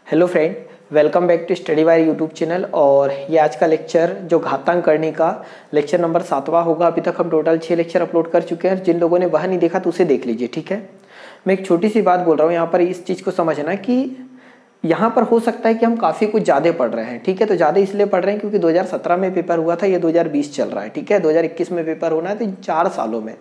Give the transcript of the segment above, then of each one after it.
Hello friend, welcome back to study wire YouTube channel. और ये आज का लेक्चर जो घातांक करने का लेक्चर नंबर 7वां होगा। अभी तक हम टोटल 6 लेक्चर अपलोड कर चुके हैं। जिन लोगों ने वह नहीं देखा तो उसे देख लीजिए, ठीक है। मैं एक छोटी सी बात बोल रहा हूँ यहाँ पर, इस चीज़ को समझना कि यहाँ पर हो सकता है कि हम काफ़ी कुछ ज़्यादा पढ़ रहे हैं, ठीक है। तो ज़्यादा इसलिए पढ़ रहे हैं क्योंकि 2017 में पेपर हुआ था, ये 2020 चल रहा है, ठीक है। 2021 में पेपर होना है, तो 4 सालों में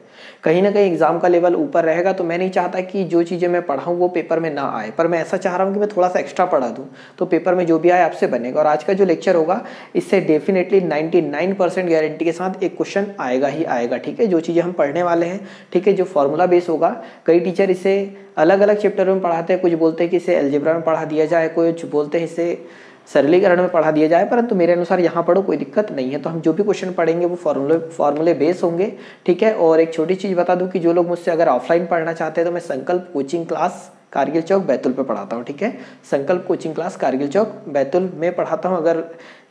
कहीं ना कहीं एग्जाम का लेवल ऊपर रहेगा। तो मैं नहीं चाहता कि जो चीज़ें मैं पढ़ाऊँ वो पेपर में ना आए, पर मैं ऐसा चाह रहा हूँ कि मैं थोड़ा सा एक्स्ट्रा पढ़ा दूँ तो पेपर में जो भी आए आपसे बनेगा। और आज का जो लेक्चर होगा इससे डेफिनेटली 99% गारंटी के साथ एक क्वेश्चन आएगा ही आएगा, ठीक है। जो चीज़ें हम पढ़ने वाले हैं, ठीक है, जो फॉर्मूला बेस होगा। कई टीचर इसे अलग अलग चैप्टर में पढ़ाते हैं, कुछ बोलते हैं कि इसे अलजेब्रा में पढ़ा दिया जाए, कुछ बोलते हैं इसे सरलीकरण में पढ़ा दिया जाए, परंतु मेरे अनुसार यहाँ पढ़ो, कोई दिक्कत नहीं है। तो हम जो भी क्वेश्चन पढ़ेंगे वो फॉर्मूले बेस होंगे, ठीक है। और एक छोटी चीज़ बता दूं कि जो लोग मुझसे अगर ऑफलाइन पढ़ना चाहते हैं तो मैं संकल्प कोचिंग क्लास कारगिल चौक बैतुल पे पढ़ाता हूँ, ठीक है। संकल्प कोचिंग क्लास कारगिल चौक बैतुल में पढ़ाता हूँ। अगर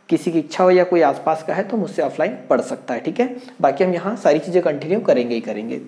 किसी की इच्छा हो या कोई आसपास का है तो मुझसे ऑफलाइन पढ़ सकता है, ठीक है। बाकी हम यहाँ सारी चीज़ें कंटिन्यू करेंगे ही करेंगे।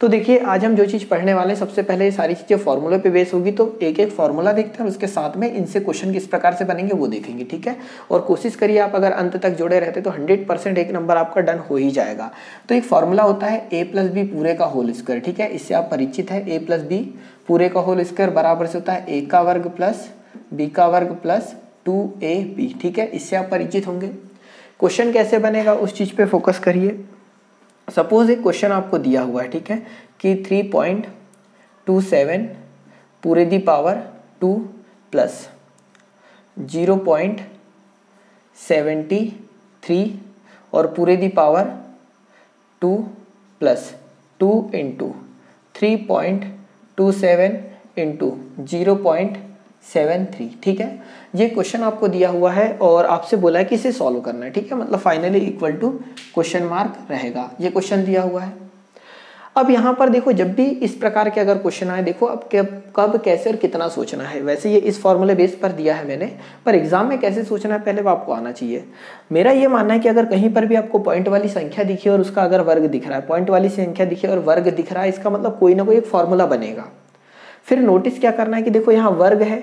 तो देखिए, आज हम जो चीज़ पढ़ने वाले हैं, सबसे पहले ये सारी चीज़ें फॉर्मूले पे बेस होगी। तो एक एक फॉर्मूला देखते हैं और उसके साथ में इनसे क्वेश्चन किस प्रकार से बनेंगे वो देखेंगे, ठीक है। और कोशिश करिए आप अगर अंत तक जुड़े रहते तो 100% एक नंबर आपका डन हो ही जाएगा। तो एक फॉर्मूला होता है a+b पूरे का होल स्क्वायर, ठीक है। इससे आप परिचित है। a+b पूरे का होल स्क्वायर बराबर से होता है a का वर्ग प्लस b का वर्ग प्लस 2ab, ठीक है। इससे आप परिचित होंगे। क्वेश्चन कैसे बनेगा उस चीज़ पे फोकस करिए। सपोज एक क्वेश्चन आपको दिया हुआ है, ठीक है, कि 3.27 पूरे दी पावर 2 प्लस 0.73 और पूरे the power 2 plus 2 into 3.27 into 0.73, ठीक है। ये क्वेश्चन आपको दिया हुआ है और आपसे बोला है कि इसे सॉल्व करना है, ठीक है। मतलब finally equal to question mark रहेगा। ये क्वेश्चन दिया हुआ है। अब यहाँ पर देखो, जब भी इस प्रकार के अगर क्वेश्चन आए, देखो अब कब कैसे और कितना सोचना है। वैसे ये इस फॉर्मूले बेस पर दिया है मैंने, पर एग्जाम में कैसे सोचना है पहले वो आपको आना चाहिए। मेरा ये मानना है कि अगर कहीं पर भी आपको पॉइंट वाली संख्या दिखी और उसका अगर वर्ग दिख रहा है, पॉइंट वाली संख्या दिखी और वर्ग दिख रहा है, इसका मतलब कोई ना कोई एक फॉर्मूला बनेगा। फिर नोटिस क्या करना है कि देखो यहाँ वर्ग है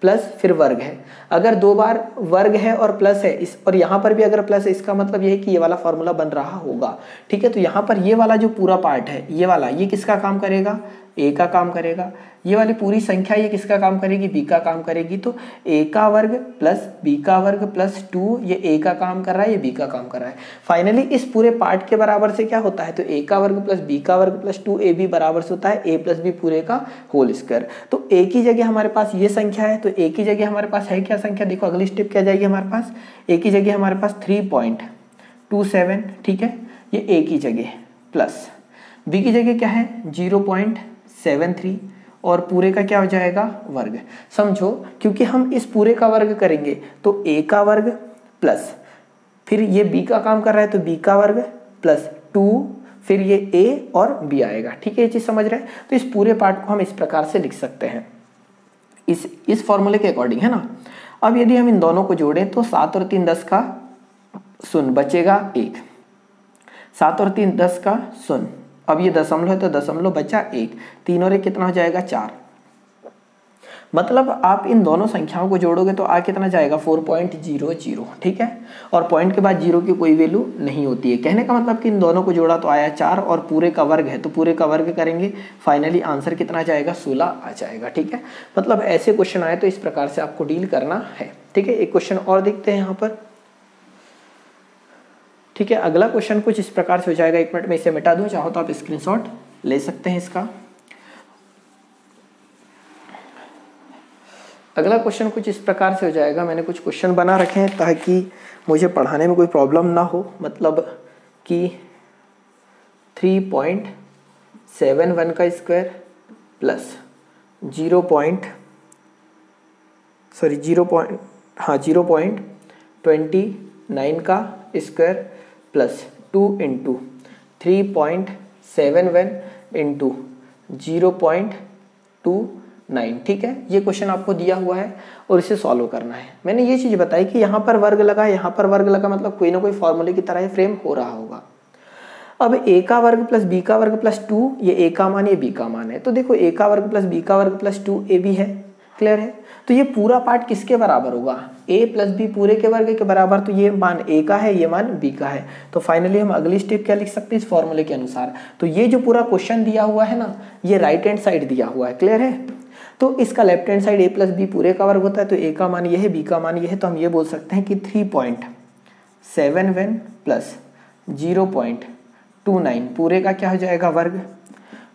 प्लस फिर वर्ग है। अगर 2 बार वर्ग है और प्लस है इस, और यहाँ पर भी अगर प्लस है, इसका मतलब ये है कि ये वाला फॉर्मूला बन रहा होगा, ठीक है। तो यहाँ पर ये वाला जो पूरा पार्ट है, ये वाला, ये किसका काम करेगा? ए का काम करेगा। ये वाली पूरी संख्या ये किसका काम करेगी? बी का काम करेगी। तो ए का वर्ग प्लस बी का वर्ग प्लस 2, ये ए का काम कर रहा है, ये बी का काम कर रहा है। फाइनली इस पूरे पार्ट के बराबर से क्या होता है? तो ए का वर्ग प्लस बी का वर्ग प्लस 2ab बराबर से होता है a प्लस बी पूरे का होल स्क्वायर। तो ए की जगह हमारे पास ये संख्या है, तो ए की जगह हमारे पास है क्या संख्या? देखो अगली स्टेप क्या जाएगी हमारे पास। ए की जगह हमारे पास 3.27, ठीक है, ये ए की जगह, प्लस बी की जगह क्या है? 0.73 और पूरे का क्या हो जाएगा? वर्ग। समझो, क्योंकि हम इस पूरे का वर्ग करेंगे तो a का वर्ग प्लस फिर ये b का काम कर रहा है तो b का वर्ग प्लस 2, फिर ये a और b आएगा, ठीक है। ये चीज समझ रहे हैं? तो इस पूरे पार्ट को हम इस प्रकार से लिख सकते हैं, इस फॉर्मूले के अकॉर्डिंग, है ना। अब यदि हम इन दोनों को जोड़ें तो 7 और 3 10 का शून्य बचेगा 1, 7 और 3 10 का शून्य। अब ये दशमलव है तो दशमलव बचा 1, 3 और 1 कितना हो जाएगा? 4। मतलब आप इन दोनों संख्याओं को जोड़ोगे तो आ कितना जाएगा? 4.00, ठीक है। और पॉइंट के बाद 0 की कोई वैल्यू नहीं होती है। कहने का मतलब कि इन दोनों को जोड़ा तो आया 4 और पूरे का वर्ग है तो पूरे का वर्ग करेंगे, फाइनली आंसर कितना जाएगा? 16 आ जाएगा, ठीक है। मतलब ऐसे क्वेश्चन आए तो इस प्रकार से आपको डील करना है, ठीक है। एक क्वेश्चन और देखते हैं यहाँ पर, ठीक है। अगला क्वेश्चन कुछ इस प्रकार से हो जाएगा। 1 मिनट में इसे मिटा दूं, चाहो तो आप स्क्रीनशॉट ले सकते हैं इसका। अगला क्वेश्चन कुछ इस प्रकार से हो जाएगा। मैंने कुछ क्वेश्चन बना रखे हैं ताकि मुझे पढ़ाने में कोई प्रॉब्लम ना हो। मतलब कि 3.71 का स्क्वायर प्लस 0.29 का स्क्वायर प्लस 2 इंटू 3.71 इंटू 0.29, ठीक है। ये क्वेश्चन आपको दिया हुआ है और इसे सॉल्व करना है। मैंने ये चीज़ बताई कि यहाँ पर वर्ग लगा, यहाँ पर वर्ग लगा, मतलब कोई ना कोई फॉर्मूले की तरह फ्रेम हो रहा होगा। अब a का वर्ग प्लस b का वर्ग प्लस 2, ये a का मान, ये b का मान है। तो देखो a का वर्ग प्लस b का वर्ग प्लस 2ab है, क्लियर है। तो ये पूरा पार्ट किसके बराबर होगा, a प्लस बी पूरे के वर्ग के बराबर। तो ये मान a का है, ये मान b का है। तो फाइनली हम अगली स्टेप क्या लिख सकते हैं इस फॉर्मूले के अनुसार। तो ये जो पूरा क्वेश्चन दिया हुआ है ना, ये राइट हैंड साइड दिया हुआ है, क्लियर है। तो इसका left hand side a plus B पूरे का वर्ग होता है, तो a का मान ये है, b का मान ये है। तो हम ये बोल सकते हैं कि 3.71 प्लस 0.29 पूरे का क्या हो जाएगा, वर्ग।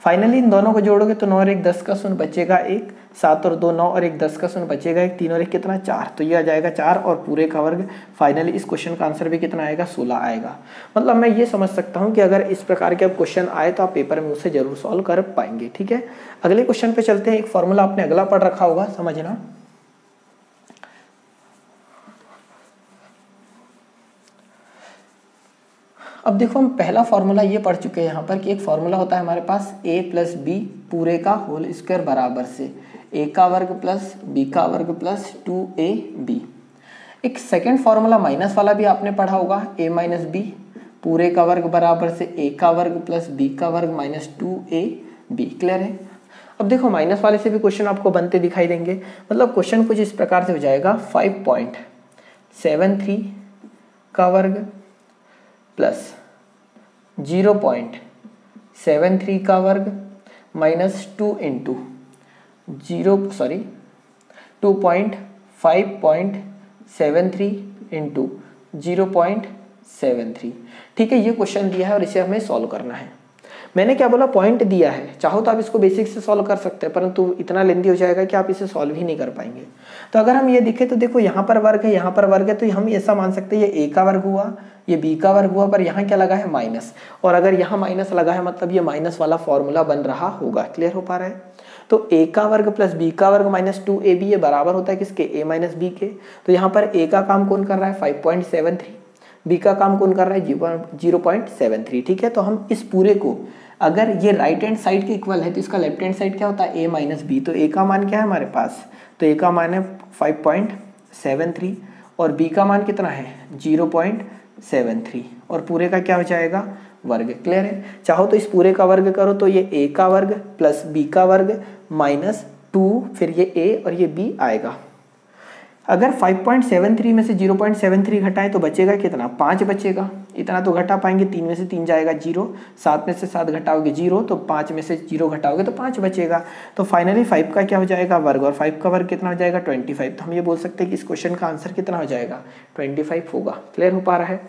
फाइनली इन दोनों को जोड़ोगे तो 9 और 1 10 का शून्य बचेगा 1, 7 और 2 9 और 1 10 का शून्य बचेगा 1, 3 और 1 कितना 4। तो ये आ जाएगा 4 और पूरे का वर्ग। फाइनली इस क्वेश्चन का आंसर भी कितना आएगा, 16 आएगा। मतलब मैं ये समझ सकता हूँ कि अगर इस प्रकार के अब क्वेश्चन आए तो आप पेपर में उसे जरूर सॉल्व कर पाएंगे। ठीक है, अगले क्वेश्चन पे चलते हैं। एक फॉर्मूला आपने अगला पढ़ रखा होगा, समझना। अब देखो हम पहला फॉर्मूला ये पढ़ चुके हैं यहाँ पर कि एक फॉर्मूला होता है हमारे पास a प्लस बी पूरे का होल स्क्वायर बराबर से a का वर्ग प्लस b का वर्ग प्लस 2ab। एक सेकंड फॉर्मूला माइनस वाला भी आपने पढ़ा होगा, a माइनस बी पूरे का वर्ग बराबर से a का वर्ग प्लस b का वर्ग माइनस 2ab। क्लियर है। अब देखो माइनस वाले से भी क्वेश्चन आपको बनते दिखाई देंगे। मतलब क्वेश्चन कुछ इस प्रकार से हो जाएगा, 5.73 का वर्ग प्लस 0.73 का वर्ग माइनस 2.5.73 इंटू 0.73। ठीक है, ये क्वेश्चन दिया है और इसे हमें सॉल्व करना है। मैंने क्या बोला, पॉइंट दिया है, चाहो तो आप इसको बेसिक से सॉल्व कर सकते हैं, परंतु इतना लेंदी हो जाएगा कि आप इसे सॉल्व ही नहीं कर पाएंगे। तो अगर हम ये देखें तो देखो यहाँ पर वर्ग है, यहाँ पर वर्ग है, तो हम ऐसा मान सकते हैं ये a का वर्ग हुआ, ये b का वर्ग हुआ, पर यहाँ क्या लगा है, माइनस। और अगर यहाँ माइनस लगा है मतलब ये माइनस वाला फॉर्मूला बन रहा होगा। क्लियर हो पा रहा है। तो a का वर्ग प्लस b का वर्ग माइनस 2ab ये बराबर होता है किसके, a माइनस b के। तो यहाँ पर a का काम कौन कर रहा है, 5.73, b का काम कौन कर रहा है, 0.73। ठीक है, तो हम इस पूरे को अगर ये राइट हैंड साइड के इक्वल है तो इसका लेफ्ट हैंड साइड क्या होता है, a माइनस बी। तो a का मान क्या है हमारे पास, तो a का मान है 5.73 और b का मान कितना है, 0.73 और पूरे का क्या हो जाएगा, वर्ग। क्लियर है। चाहो तो इस पूरे का वर्ग करो तो ये a का वर्ग प्लस b का वर्ग माइनस 2, फिर ये a और ये b आएगा। अगर 5.73 में से 0.73 घटाएं तो बचेगा कितना, 5 बचेगा। इतना तो घटा पाएंगे, 3 में से 3 जाएगा 0, 7 में से 7 घटाओगे 0, तो 5 में से 0 घटाओगे तो 5 बचेगा। तो फाइनली 5 का क्या हो जाएगा, वर्ग, और 5 का वर्ग कितना हो जाएगा, 25। तो हम ये बोल सकते हैं कि इस क्वेश्चन का आंसर कितना हो जाएगा, 25 होगा। क्लियर हो पा रहा है।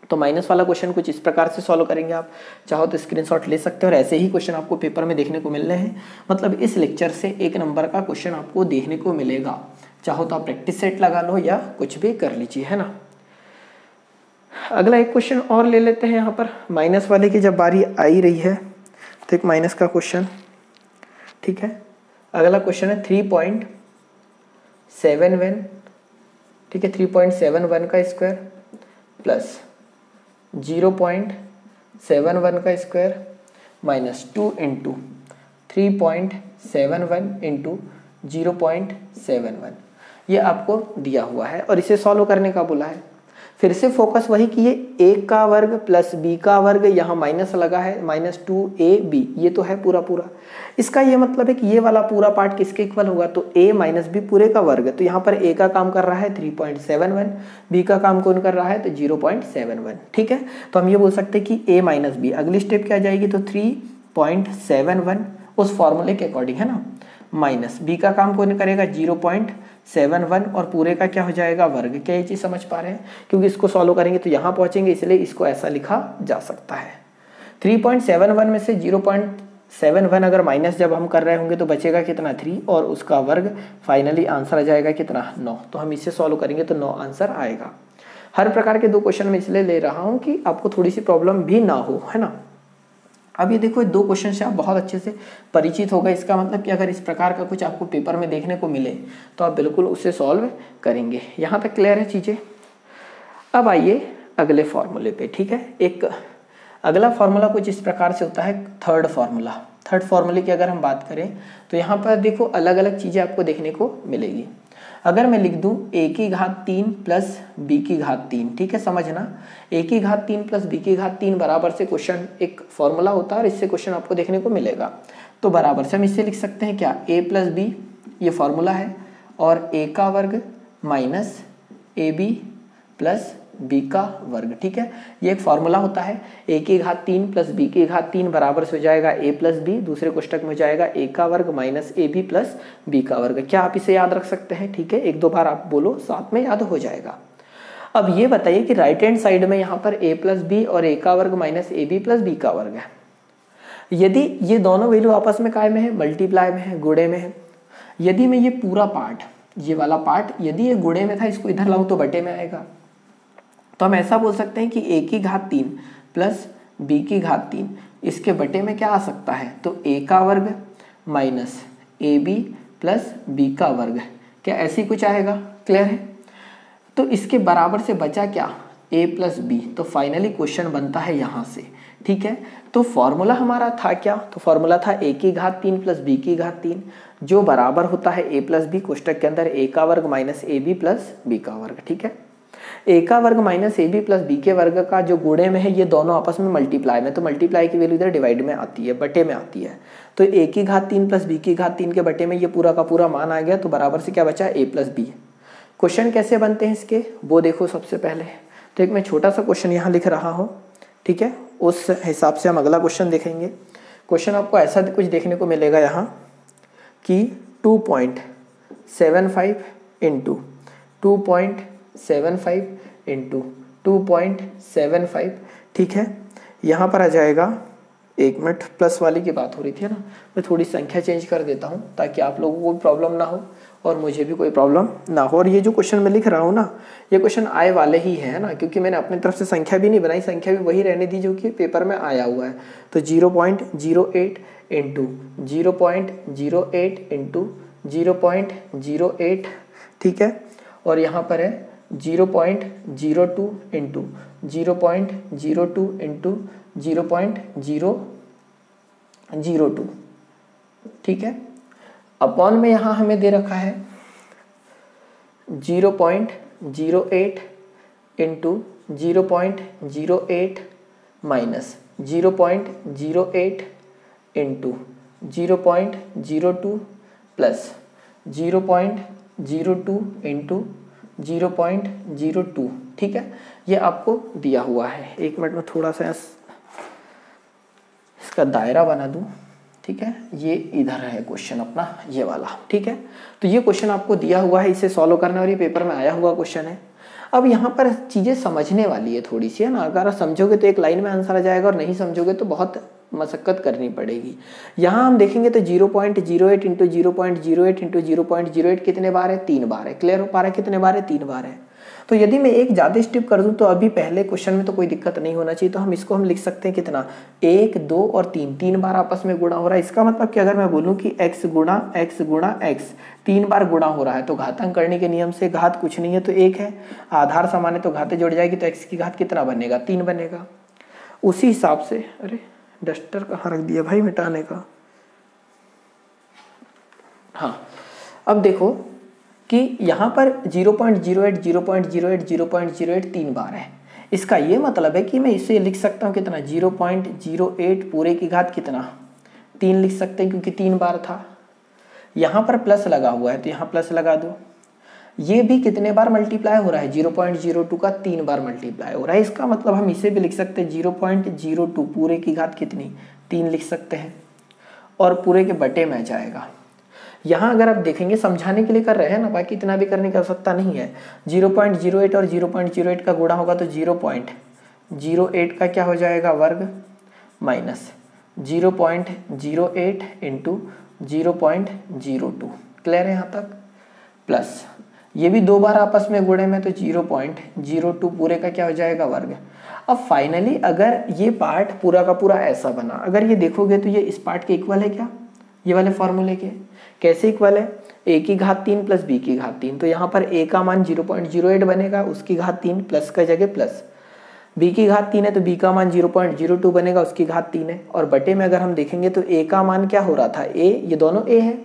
तो माइनस वाला क्वेश्चन कुछ इस प्रकार से सॉल्व करेंगे। आप चाहो तो स्क्रीनशॉट ले सकते हो और ऐसे ही क्वेश्चन आपको पेपर में देखने को मिल रहे हैं। मतलब इस लेक्चर से 1 नंबर का क्वेश्चन आपको देखने को मिलेगा। चाहो तो आप प्रैक्टिस सेट लगा लो या कुछ भी कर लीजिए, है ना। अगला एक क्वेश्चन और ले लेते हैं। यहाँ पर माइनस वाले की जब बारी आ ही रही है तो एक माइनस का क्वेश्चन, ठीक है। अगला क्वेश्चन है 3.71, ठीक है, 3.71 का स्क्वायर प्लस 0.71 का स्क्वायर माइनस 2 इंटू 3.71 इंटू 0.71 ये आपको दिया हुआ है और इसे सॉल्व करने का बोला है। फिर से फोकस वही कि ये a का वर्ग प्लस b का वर्ग, यहाँ माइनस लगा है, माइनस 2ab, ये तो है पूरा पूरा। इसका ये मतलब है कि ये वाला पूरा पार्ट किसके इक्वल होगा, तो a माइनस बी पूरे का वर्ग। तो यहाँ पर a का काम कर रहा है 3.71, b का काम कौन कर रहा है, तो 0.71। ठीक है, तो हम ये बोल सकते हैं कि a माइनस बी। अगली स्टेप क्या जाएगी, तो 3.71 उस फॉर्मूले के अकॉर्डिंग, है ना, माइनस b का काम कौन करेगा, 0.71 और पूरे का क्या हो जाएगा, वर्ग। क्या ये चीज़ समझ पा रहे हैं, क्योंकि इसको सॉल्व करेंगे तो यहाँ पहुँचेंगे, इसलिए इसको ऐसा लिखा जा सकता है। 3.71 में से 0.71 अगर माइनस जब हम कर रहे होंगे तो बचेगा कितना, 3 और उसका वर्ग। फाइनली आंसर आ जाएगा कितना, 9। तो हम इसे सॉल्व करेंगे तो 9 आंसर आएगा। हर प्रकार के 2 क्वेश्चन में इसलिए ले रहा हूँ कि आपको थोड़ी सी प्रॉब्लम भी ना हो, है ना। अब ये देखो 2 क्वेश्चन से आप बहुत अच्छे से परिचित हो गए। इसका मतलब कि अगर इस प्रकार का कुछ आपको पेपर में देखने को मिले तो आप बिल्कुल उसे सॉल्व करेंगे। यहाँ तक क्लियर है चीज़ें। अब आइए अगले फॉर्मूले पे, ठीक है। एक अगला फॉर्मूला कुछ इस प्रकार से होता है, थर्ड फार्मूला। थर्ड फार्मूले की अगर हम बात करें तो यहाँ पर देखो अलग अलग चीज़ें आपको देखने को मिलेगी। अगर मैं लिख दूं a की घात 3 प्लस b की घात 3, ठीक है, समझना, a की घात 3 प्लस b की घात 3 बराबर से क्वेश्चन एक फॉर्मूला होता है और इससे क्वेश्चन आपको देखने को मिलेगा। तो बराबर से हम इससे लिख सकते हैं क्या, a प्लस बी ये फॉर्मूला है और a का वर्ग माइनस ab प्लस b का वर्ग। ठीक है, ये एक फॉर्मूला होता है। a की घात 3 प्लस b की घात 3 बराबर से हो जाएगा a प्लस b, दूसरे कोष्टक में हो जाएगा a का वर्ग माइनस ab प्लस b का वर्ग। क्या आप इसे याद रख सकते हैं? ठीक है, एक दो बार आप बोलो, साथ में याद हो जाएगा। अब ये बताइए कि राइट हैंड साइड में यहाँ पर a प्लस बी और a का वर्ग माइनस ab प्लस b का वर्ग है। यदि ये दोनों वैल्यू आपस में काय में है? मल्टीप्लाई में है, गुणे में है। यदि मैं ये पूरा पार्ट, ये वाला पार्ट यदि ये गुणे में था, इसको इधर लाऊं तो बटे में आएगा। तो हम ऐसा बोल सकते हैं कि a की घात 3 प्लस b की घात 3 इसके बटे में क्या आ सकता है? तो a का वर्ग माइनस ab प्लस b का वर्ग। क्या ऐसी कुछ आएगा? क्लियर है? तो इसके बराबर से बचा क्या? a plus B. तो फाइनली क्वेश्चन बनता है यहाँ से। ठीक है, तो फॉर्मूला हमारा था क्या? तो फॉर्मूला था a की घात 3 प्लस b की घात 3 जो बराबर होता है a प्लस बी, कोष्टक के अंदर a का वर्ग माइनस ab प्लस b का वर्ग। ठीक है, a का वर्ग माइनस ab प्लस b के वर्ग का जो गुणे में है, ये दोनों आपस में मल्टीप्लाई में, तो मल्टीप्लाई की वैल्यू इधर डिवाइड में आती है, बटे में आती है। तो a की घात 3 प्लस b की घात 3 के बटे में ये पूरा का पूरा मान आ गया, तो बराबर से क्या बचा? a plus B. क्वेश्चन कैसे बनते हैं इसके, वो देखो। सबसे पहले तो एक मैं छोटा सा क्वेश्चन यहाँ लिख रहा हूँ। ठीक है, उस हिसाब से हम अगला क्वेश्चन देखेंगे। क्वेश्चन आपको ऐसा कुछ देखने को मिलेगा यहाँ कि 2.75 इंटू 2.75 इंटू 2.75। ठीक है, यहाँ पर आ जाएगा, एक मिनट, प्लस वाली की बात हो रही थी ना, मैं थोड़ी संख्या चेंज कर देता हूँ ताकि आप लोगों को प्रॉब्लम ना हो और मुझे भी कोई प्रॉब्लम ना हो। और ये जो क्वेश्चन मैं लिख रहा हूँ ना, ये क्वेश्चन आए वाले ही है ना, क्योंकि मैंने अपनी तरफ से संख्या भी नहीं बनाई, संख्या भी वही रहने दी जो कि पेपर में आया हुआ है। तो 0.08 इंटू 0.08 इंटू 0.08। ठीक है, और यहाँ पर है 0.02 इंटू 0.02 इंटू 0.002। ठीक है, अपॉन में यहाँ हमें दे रखा है 0.08 into 0.08 minus 0.08 into 0.02 plus 0.02 into 0.02। ठीक है, ये आपको दिया हुआ है। एक मिनट में थोड़ा सा इसका दायरा बना दूं। ठीक है, ये इधर है क्वेश्चन अपना, ये वाला। ठीक है, तो ये क्वेश्चन आपको दिया हुआ है, इसे सॉल्व करना, और ये पेपर में आया हुआ क्वेश्चन है। अब यहाँ पर चीज़ें समझने वाली है थोड़ी सी, है ना। अगर समझोगे तो एक लाइन में आंसर आ जाएगा, और नहीं समझोगे तो बहुत मशक्कत करनी पड़ेगी। यहाँ हम देखेंगे तो 0.08 इंटू 0.08 इंटू 0.08 कितने बार है? 3 बार है। क्लियर हो पा रहा है? कितने बार है? 3 बार है। तो यदि मैं एक ज़्यादा स्टेप कर दूं तो अभी पहले क्वेश्चन में तो कोई दिक्कत नहीं होना चाहिए। तो हम इसको लिख सकते हैं कितना? 1, 2 और 3 बार आपस में गुणा हो रहा है। इसका मतलब कि अगर मैं बोलूं कि x गुणा x गुणा x 3 बार गुणा हो रहा है, तो घातांक करने के नियम से घात कुछ नहीं है तो 1 है, आधार समान है तो घातें जुड़ जाएगी, तो x की घात कितना बनेगा? 3 बनेगा। उसी हिसाब से, अरे डस्टर कहाँ रख दिया भाई मिटाने का। हाँ, अब देखो कि यहाँ पर 0.08 0.08 0.08 3 बार है। इसका ये मतलब है कि मैं इसे लिख सकता हूँ कितना? 0.08 पूरे की घात कितना? 3 लिख सकते हैं, क्योंकि 3 बार था। यहाँ पर प्लस लगा हुआ है तो यहाँ प्लस लगा दो। ये भी कितने बार मल्टीप्लाई हो रहा है? 0.02 का 3 बार मल्टीप्लाई हो रहा है। इसका मतलब हम इसे भी लिख सकते हैं 0.02 पूरे की घात कितनी? 3 लिख सकते हैं, और पूरे के बटे में जाएगा। यहाँ अगर आप देखेंगे, समझाने के लिए कर रहे हैं ना, बाकी इतना भी करने की आवश्यकता नहीं है। 0.08 और 0.08 का गुणा होगा तो 0.08 का क्या हो जाएगा? वर्ग माइनस 0.08 इंटू 0.02। क्लियर है यहाँ तक? प्लस ये भी 2 बार आपस में गुणे में, तो 0.02 पूरे का क्या हो जाएगा? वर्ग। अब फाइनली अगर ये पार्ट पूरा का पूरा ऐसा बना, अगर ये देखोगे तो ये इस पार्ट के इक्वल है क्या? ये वाले फॉर्मूले के कैसे इक्वल है? a की घात 3 प्लस b की घात 3। तो यहाँ पर a का मान 0.08 बनेगा, उसकी घात 3 प्लस का जगह प्लस, b की घात 3 है तो b का मान 0.02 बनेगा, उसकी घात 3 है। और बटे में अगर हम देखेंगे तो a का मान क्या हो रहा था? a, ये दोनों a है,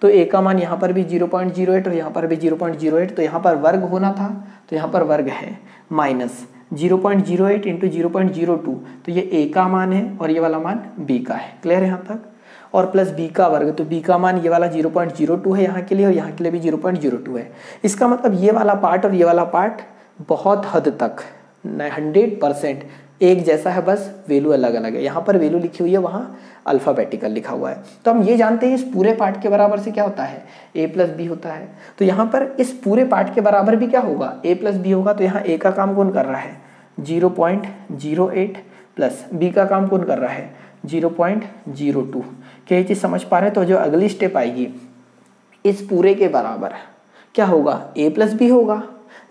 तो a का मान यहाँ पर भी 0.08 और यहाँ पर भी 0.08, तो यहाँ पर वर्ग होना था, तो यहाँ पर वर्ग है माइनस 0.08 इंटू 0.02, तो ये a का मान है और ये वाला मान b का है। क्लियर है यहाँ तक? और प्लस बी का वर्ग, तो बी का मान ये वाला 0.02 है यहाँ के लिए और यहाँ के लिए भी 0.02 है। इसका मतलब ये वाला पार्ट और ये वाला पार्ट बहुत हद तक 100% एक जैसा है, बस वैल्यू अलग अलग है। यहाँ पर वैल्यू लिखी हुई है, वहाँ अल्फ़ाबेटिकल लिखा हुआ है। तो हम ये जानते हैं इस पूरे पार्ट के बराबर से क्या होता है, a प्लस बी होता है। तो यहाँ पर इस पूरे पार्ट के बराबर भी क्या होगा, a प्लस बी होगा। तो यहाँ a का काम कौन कर रहा है 0.08 प्लस b का काम कौन कर रहा है 0.02। क्या ये चीज़ समझ पा रहे हैं? तो जो अगली स्टेप आएगी इस पूरे के बराबर क्या होगा, a प्लस बी होगा।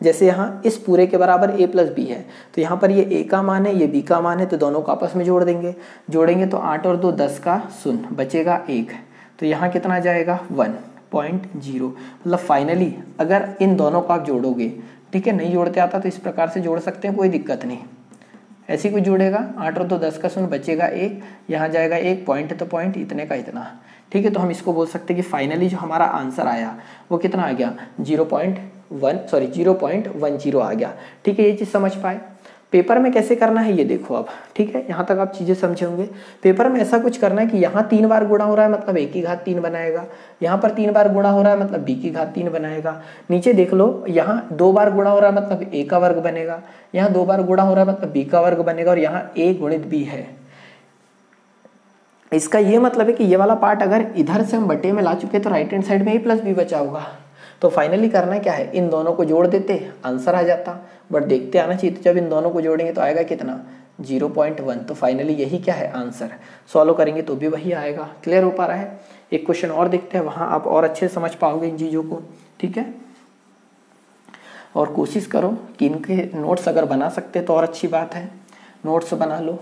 जैसे यहाँ इस पूरे के बराबर a प्लस बी है, तो यहाँ पर ये a का मान है, ये b का मान है, तो दोनों को आपस में जोड़ेंगे तो 8 और 2 10 का 0 बचेगा 1। तो यहाँ कितना आ जाएगा 1.0। मतलब फाइनली अगर इन दोनों को आप जोड़ोगे, ठीक है, नहीं जोड़ते आता तो इस प्रकार से जोड़ सकते हैं, कोई दिक्कत नहीं। ऐसे कुछ जोड़ेगा 8 और 2 10 का 0 बचेगा 1, यहाँ जाएगा 1 पॉइंट, तो पॉइंट इतने का इतना, ठीक है। तो हम इसको बोल सकते हैं कि फाइनली जो हमारा आंसर आया वो कितना आ गया 0.10 आ गया, ठीक है। ये चीज़ समझ पाए। पेपर में कैसे करना है ये देखो अब, ठीक है, यहाँ तक आप चीज़ें समझे होंगे। पेपर में ऐसा कुछ करना है कि यहाँ 3 बार गुणा हो रहा है मतलब a की घात 3 बनाएगा, यहाँ पर 3 बार गुणा हो रहा है मतलब b की घात 3 बनाएगा। नीचे देख लो, यहाँ 2 बार गुणा हो रहा है मतलब a का वर्ग बनेगा, यहाँ 2 बार गुणा हो रहा है मतलब b का वर्ग बनेगा, और यहाँ a गुणित b है। इसका ये मतलब है कि ये वाला पार्ट अगर इधर से हम बटे में ला चुके तो राइट हैंड साइड में a प्लस बी बचा होगा। तो फाइनली करना क्या है, इन दोनों को जोड़ देते, आंसर आ जाता। बट देखते आना चाहिए, तो जब इन दोनों को जोड़ेंगे तो आएगा कितना 0.1। तो फाइनली यही क्या है आंसर। सॉल्व करेंगे तो भी वही आएगा। क्लियर हो पा रहा है? एक क्वेश्चन और देखते हैं, वहाँ आप और अच्छे से समझ पाओगे इन चीज़ों को, ठीक है। और कोशिश करो कि इनके नोट्स अगर बना सकते तो और अच्छी बात है, नोट्स बना लो।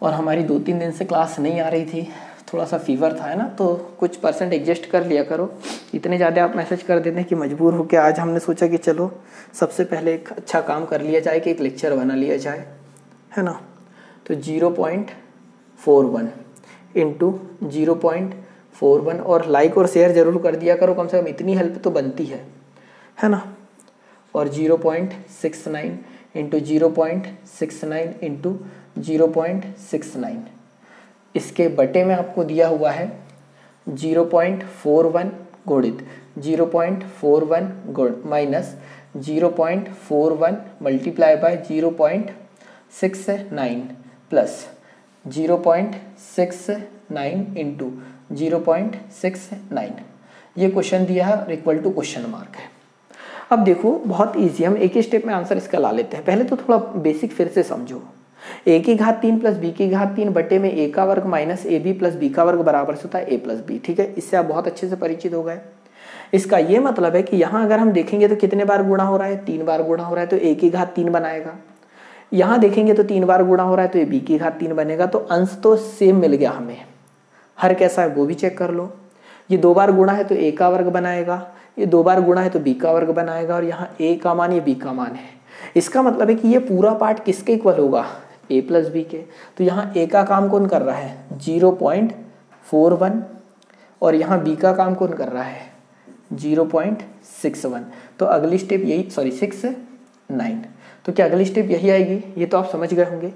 और हमारी 2-3 दिन से क्लास नहीं आ रही थी, थोड़ा सा फीवर था, है ना, तो कुछ % एडजस्ट कर लिया करो। इतने ज़्यादा आप मैसेज कर देते हैं कि मजबूर होकर आज हमने सोचा कि चलो सबसे पहले एक अच्छा काम कर लिया जाए कि एक लेक्चर बना लिया जाए, है ना। तो 0.41 इंटू 0.41, और लाइक और शेयर ज़रूर कर दिया करो, कम से कम इतनी हेल्प तो बनती है ना। और 0.69 इंटू 0.69 इंटू 0.69, इसके बटे में आपको दिया हुआ है 0.41 गुणित 0.41 minus 0.41 multiply by 0.69 plus 0.69 into 0.69। ये क्वेश्चन दिया है और इक्वल टू क्वेश्चन मार्क है। अब देखो बहुत ईजी, हम एक ही स्टेप में आंसर इसका ला लेते हैं। पहले तो थोड़ा बेसिक फिर से समझो। a की घात 3 प्लस b की घात 3 बटे में a का वर्ग माइनस ab प्लस b का वर्ग बराबर से होता है a प्लस b, ठीक है। इससे आप बहुत अच्छे से परिचित हो गए। इसका ये मतलब है कि यहाँ अगर हम देखेंगे तो कितने बार गुणा हो रहा है, 3 बार गुणा हो रहा है, तो a की घात 3 बनाएगा। यहाँ देखेंगे तो 3 बार गुणा हो रहा है तो ये b की घात 3 बनेगा। तो अंश तो सेम मिल गया हमें, हर कैसा है वो भी चेक कर लो। ये 2 बार गुणा है तो a का वर्ग बनाएगा, ये 2 बार गुणा है तो b का वर्ग बनाएगा, और यहाँ a का मान ये b का मान है। इसका मतलब है कि ये पूरा पार्ट किसके इक्वल होगा, a प्लस बी के। तो यहाँ a का काम कौन कर रहा है 0.41, और यहाँ b का काम कौन कर रहा है 0.61। तो अगली स्टेप यही, 69। तो क्या अगली स्टेप यही आएगी, ये तो आप समझ गए होंगे।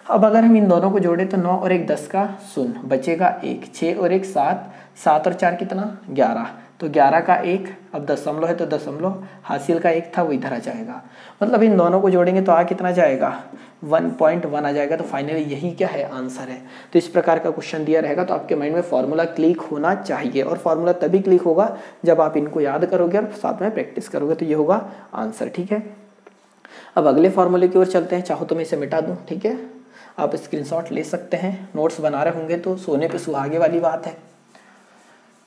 अब अगर हम इन दोनों को जोड़े तो 9 और 1 10 का 0 बचेगा 1, 6 और 1 7, 7 और 4 कितना 11, तो 11 का 1, अब दशमलव है तो दशमलव हासिल का 1 था वो इधर आ जाएगा। मतलब इन दोनों को जोड़ेंगे तो कितना जाएगा 1.1 आ जाएगा। तो फाइनली यही क्या है आंसर है। तो इस प्रकार का क्वेश्चन दिया रहेगा तो आपके माइंड में फॉर्मूला क्लिक होना चाहिए, और फॉर्मूला तभी क्लिक होगा जब आप इनको याद करोगे और साथ में प्रैक्टिस करोगे, तो ये होगा आंसर, ठीक है। अब अगले फॉर्मूले की ओर चलते हैं। चाहो तो मैं इसे मिटा दूँ, ठीक है, आप स्क्रीनशॉट ले सकते हैं। नोट्स बना रहे होंगे तो सोने पे सुहागे वाली बात है,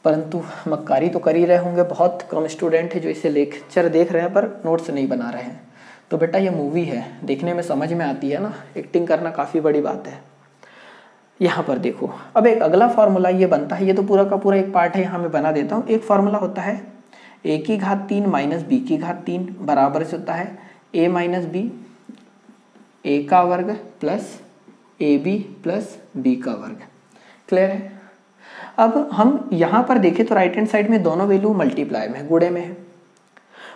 परंतु मक्कारी तो कर ही रहे होंगे। बहुत कम स्टूडेंट है जो इसे लेक्चर देख रहे हैं पर नोट्स नहीं बना रहे हैं। तो बेटा ये मूवी है, देखने में समझ में आती है ना, एक्टिंग करना काफ़ी बड़ी बात है। यहाँ पर देखो, अब एक अगला फार्मूला ये बनता है, ये तो पूरा का पूरा एक पार्ट है, यहाँ मैं बना देता हूँ। एक फार्मूला होता है a की घात 3 माइनस b की घात 3 बराबर से होता है a माइनस बी, a का वर्ग प्लस ab प्लस b का वर्ग। क्लियर है? अब हम यहाँ पर देखें तो राइट हैंड साइड में दोनों वैल्यू मल्टीप्लाई में, गुणे में है।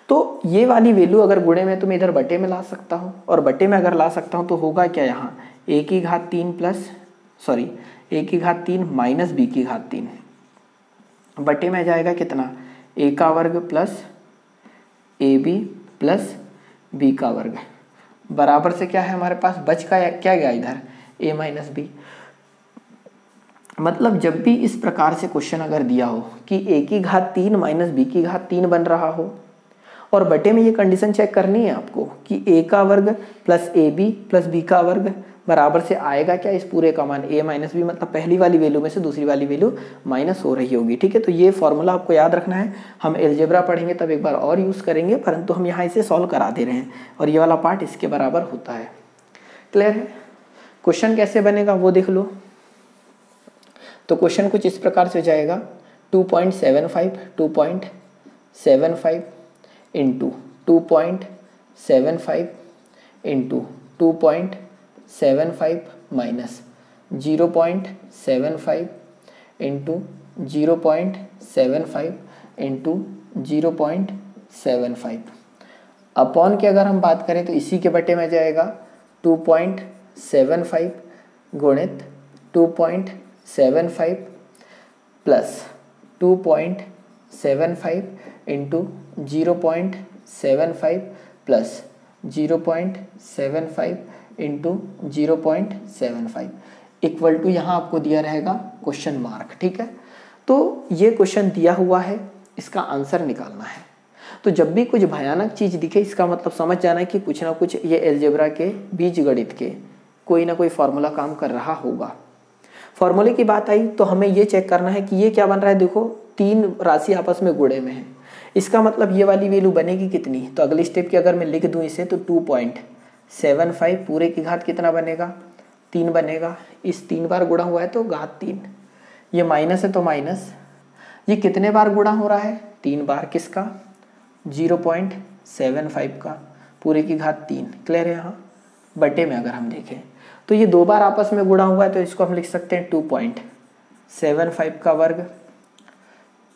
तो ये वाली वैल्यू अगर गुणे में तो मैं इधर बटे में ला सकता हूँ, और बटे में अगर ला सकता हूँ तो होगा क्या, यहाँ a की घात 3 प्लस a की घात 3 माइनस b की घात 3 बटे में जाएगा कितना, a का वर्ग प्लस ab प्लस b का वर्ग बराबर से क्या है हमारे पास बच का क्या गया इधर a माइनस बी। मतलब जब भी इस प्रकार से क्वेश्चन अगर दिया हो कि a की घात 3 माइनस b की घात 3 बन रहा हो और बटे में ये कंडीशन चेक करनी है आपको कि a का वर्ग प्लस ab प्लस b का वर्ग बराबर से आएगा क्या इस पूरे का मान a माइनस बी, मतलब पहली वाली वैल्यू में से दूसरी वाली वैल्यू माइनस हो रही होगी। ठीक है, तो ये फॉर्मूला आपको याद रखना है। हम एलजेब्रा पढ़ेंगे तब एक बार और यूज़ करेंगे, परंतु हम यहाँ इसे सॉल्व करा दे रहे हैं और ये वाला पार्ट इसके बराबर होता है। क्लियर है? क्वेश्चन कैसे बनेगा वो देख लो। तो क्वेश्चन कुछ इस प्रकार से हो जाएगा 2.75 into 2.75 into 2.75 minus 0.75 into 0.75 into 0.75 upon के अगर हम बात करें तो इसी के बटे में जाएगा 2.75 गुणित 2.75 plus 2.75 into 0.75 plus 0.75 into 0.75 equal to यहाँ आपको दिया रहेगा क्वेश्चन मार्क। ठीक है, तो ये क्वेश्चन दिया हुआ है, इसका आंसर निकालना है। तो जब भी कुछ भयानक चीज़ दिखे इसका मतलब समझ जाना है कि कुछ ना कुछ ये एलजेब्रा के बीजगणित के कोई ना कोई फॉर्मूला काम कर रहा होगा। फॉर्मूले की बात आई तो हमें ये चेक करना है कि ये क्या बन रहा है। देखो 3 राशि आपस में गुणे में है, इसका मतलब ये वाली वैल्यू बनेगी कितनी। तो अगली स्टेप की अगर मैं लिख दूं इसे तो 2.75 पूरे की घात कितना बनेगा 3 बनेगा। इस 3 बार गुणा हुआ है तो घात 3, ये माइनस है तो माइनस, ये कितने बार गुणा हो रहा है 3 बार, किसका 0.75 का पूरे की घात 3। क्लियर है? यहाँ बटे में अगर हम देखें तो ये 2 बार आपस में गुणा हुआ है तो इसको हम लिख सकते हैं 2.75 का वर्ग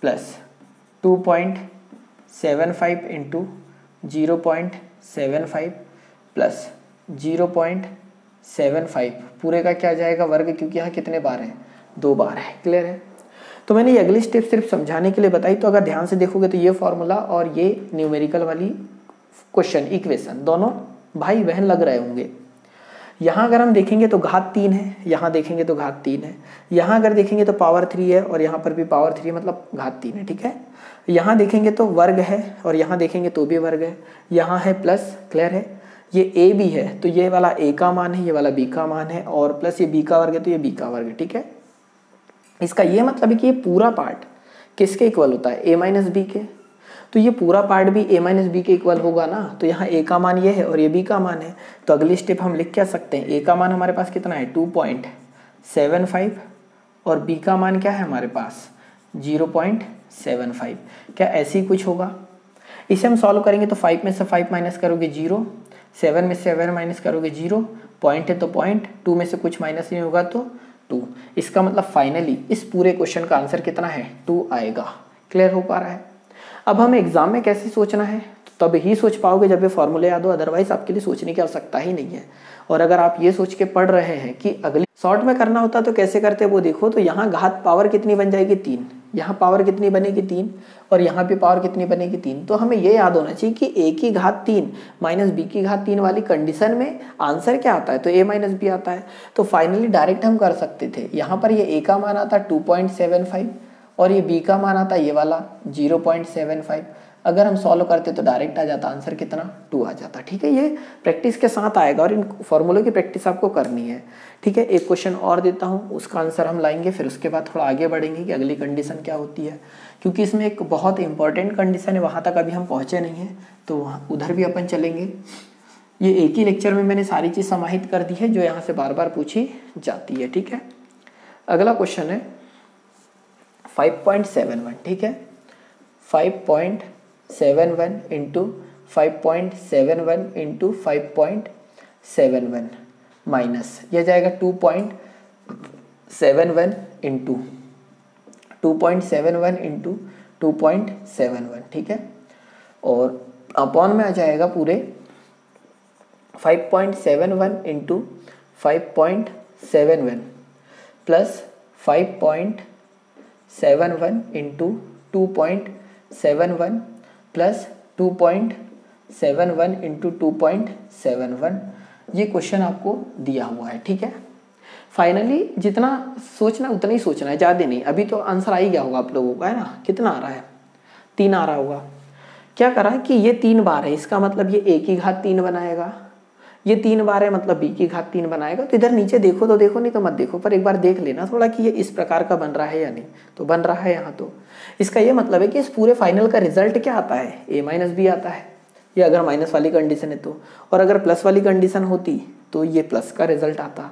प्लस 2.75 इंटू 0.75 प्लस 0.75 पूरे का क्या जाएगा वर्ग, क्योंकि यहाँ कितने बार है 2 बार है। क्लियर है? तो मैंने ये अगली स्टेप सिर्फ समझाने के लिए बताई। तो अगर ध्यान से देखोगे तो ये फॉर्मूला और ये न्यूमेरिकल वाली क्वेश्चन इक्वेशन दोनों भाई बहन लग रहे होंगे। यहाँ अगर हम देखेंगे तो घात 3 है, यहाँ देखेंगे तो घात 3 है, यहाँ अगर देखेंगे तो पावर 3 है और यहाँ पर भी पावर 3 है, मतलब घात 3 है। ठीक है, यहाँ देखेंगे तो वर्ग है और यहाँ देखेंगे तो भी वर्ग है, यहाँ है प्लस। क्लियर है? ये a भी है तो ये वाला a का मान है, ये वाला b का मान है, और प्लस ये b का वर्ग है तो ये b का वर्ग है। ठीक है, इसका ये मतलब है कि ये पूरा पार्ट किसके इक्वल होता है a माइनस बी के। तो ये पूरा पार्ट भी a माइनस बी के इक्वल होगा ना। तो यहाँ a का मान ये है और ये b का मान है। तो अगली स्टेप हम लिख क्या सकते हैं, a का मान हमारे पास कितना है 2.75 और b का मान क्या है हमारे पास 0.75। क्या ऐसी कुछ होगा? इसे हम सॉल्व करेंगे तो 5 में से 5 माइनस करोगे 0, 7 में से 7 माइनस करोगे 0, पॉइंट है तो पॉइंट, 2 में से कुछ माइनस नहीं होगा तो 2। इसका मतलब फाइनली इस पूरे क्वेश्चन का आंसर कितना है 2 आएगा। क्लियर हो पा रहा है? अब हमें एग्जाम में कैसे सोचना है तो तब ही सोच पाओगे जब ये फॉर्मूले याद हो, अदरवाइज आपके लिए सोचने की आवश्यकता ही नहीं है। और अगर आप ये सोच के पढ़ रहे हैं कि अगली शॉर्ट में करना होता तो कैसे करते वो देखो। तो यहाँ घात पावर कितनी बन जाएगी 3, यहाँ पावर कितनी बनेगी 3 और यहाँ पे पावर कितनी बनेगी 3। तो हमें ये याद होना चाहिए कि a की घात 3 माइनस b की घात 3 वाली कंडीशन में आंसर क्या आता है तो a माइनस b आता है। तो फाइनली डायरेक्ट हम कर सकते थे, यहाँ पर ये a का मान आता 2.75 और ये b का मान आता ये वाला 0.75। अगर हम सॉल्व करते तो डायरेक्ट आ जाता आंसर कितना 2 आ जाता। ठीक है, ये प्रैक्टिस के साथ आएगा और इन फॉर्मूलों की प्रैक्टिस आपको करनी है। ठीक है, एक क्वेश्चन और देता हूँ, उसका आंसर हम लाएंगे, फिर उसके बाद थोड़ा आगे बढ़ेंगे कि अगली कंडीशन क्या होती है, क्योंकि इसमें एक बहुत इंपॉर्टेंट कंडीशन है, वहाँ तक अभी हम पहुँचे नहीं हैं तो वहाँ उधर भी अपन चलेंगे। ये एक ही लेक्चर में मैंने सारी चीज़ समाहित कर दी है जो यहाँ से बार बार पूछी जाती है। ठीक है, अगला क्वेश्चन है 5.71। ठीक है, 5.71 इंटू 5.71 इंटू 5.71 माइनस यह जाएगा 2.71 इंटू 2.71 इंटू 2.71। ठीक है, और अपॉन में आ जाएगा पूरे 5.71 into 5.71 plus 5.71 into 2.71 plus 2.71 into 2.71, ये क्वेश्चन आपको दिया हुआ है। ठीक है, फाइनली जितना सोचना उतना ही सोचना है, ज़्यादा नहीं। अभी तो आंसर आ ही गया होगा आप लोगों का, है ना? कितना आ रहा है? 3 आ रहा होगा। क्या करा है कि ये 3 बार है, इसका मतलब ये a की घात 3 बनाएगा, ये 3 बार है मतलब b की घात 3 बनाएगा। तो इधर नीचे देखो तो देखो, नहीं तो मत देखो, पर एक बार देख लेना थोड़ा कि ये इस प्रकार का बन रहा है या नहीं। तो बन रहा है यहाँ। तो इसका ये मतलब है कि इस पूरे फाइनल का रिजल्ट क्या आता है? a माइनस बी आता है, ये अगर माइनस वाली कंडीशन है तो। और अगर प्लस वाली कंडीशन होती तो ये प्लस का रिजल्ट आता।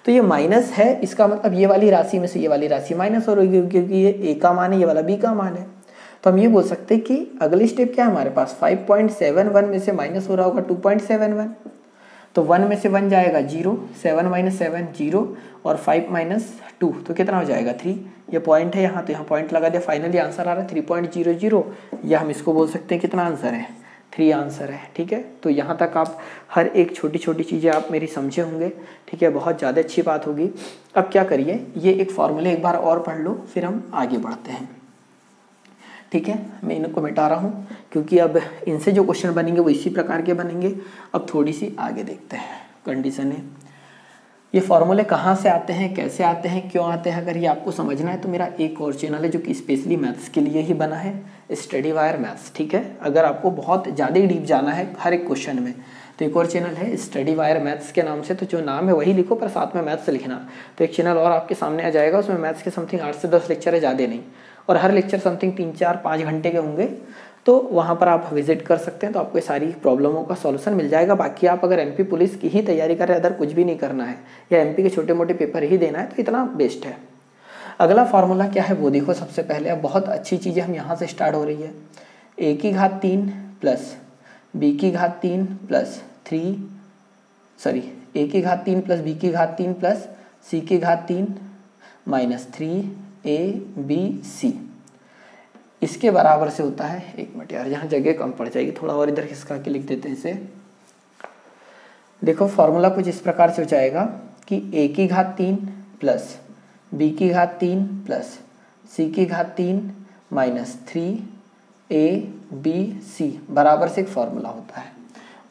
तो ये माइनस है, इसका मतलब ये वाली राशि में से ये वाली राशि माइनस हो रही है, क्योंकि ये a का मान है, ये वाला b का मान है। तो हम ये बोल सकते हैं कि अगली स्टेप क्या है हमारे पास? 5.71 में से माइनस हो रहा होगा 2.71, तो 1 में से 1 जाएगा 0, 7 माइनस 7 0, और 5 माइनस 2 तो कितना हो जाएगा? 3। ये पॉइंट है यहाँ, तो यहाँ पॉइंट लगा दिया। फाइनली आंसर आ रहा है 3.00, या हम इसको बोल सकते हैं कितना आंसर है? 3 आंसर है। ठीक है, तो यहाँ तक आप हर एक छोटी छोटी चीज़ें आप मेरी समझे होंगे। ठीक है, बहुत ज़्यादा अच्छी बात होगी। अब क्या करिए, ये एक फॉर्मूले एक बार और पढ़ लो, फिर हम आगे बढ़ते हैं। ठीक है, मैं इनको मिटा रहा हूँ क्योंकि अब इनसे जो क्वेश्चन बनेंगे वो इसी प्रकार के बनेंगे। अब थोड़ी सी आगे देखते हैं कंडीशन है। ये फॉर्मूले कहाँ से आते हैं, कैसे आते हैं, क्यों आते हैं, अगर ये आपको समझना है तो मेरा एक और चैनल है जो कि स्पेशली मैथ्स के लिए ही बना है, स्टडी वायर मैथ्स। ठीक है, अगर आपको बहुत ज़्यादा ही डीप जाना है हर एक क्वेश्चन में तो एक और चैनल है स्टडी वायर मैथ्स के नाम से। तो जो नाम है वही लिखो, पर साथ में मैथ्स लिखना। तो एक चैनल और आपके सामने आ जाएगा, उसमें मैथ्स के समथिंग 8 से 10 लेक्चर है, ज़्यादा नहीं, और हर लेक्चर समथिंग 3, 4, 5 घंटे के होंगे। तो वहाँ पर आप विजिट कर सकते हैं, तो आपको सारी प्रॉब्लमों का सॉल्यूशन मिल जाएगा। बाकी आप अगर एमपी पुलिस की ही तैयारी कर रहे हैं, अदर कुछ भी नहीं करना है, या एमपी के छोटे मोटे पेपर ही देना है, तो इतना बेस्ट है। अगला फार्मूला क्या है वो देखो। सबसे पहले अब बहुत अच्छी चीज़ें हम यहाँ से स्टार्ट हो रही है। a की घात 3 प्लस b की घात 3 प्लस a की घात 3 प्लस b की घात 3 प्लस c की घात 3 माइनस 3abc, इसके बराबर से होता है। एक मिनट यार, यहाँ जगह कम पड़ जाएगी, थोड़ा और इधर खिसका के लिख देते हैं इसे। देखो फॉर्मूला कुछ इस प्रकार से हो जाएगा कि a की घात 3 प्लस b की घात 3 प्लस c की घात 3 माइनस 3abc बराबर से एक फॉर्मूला होता है,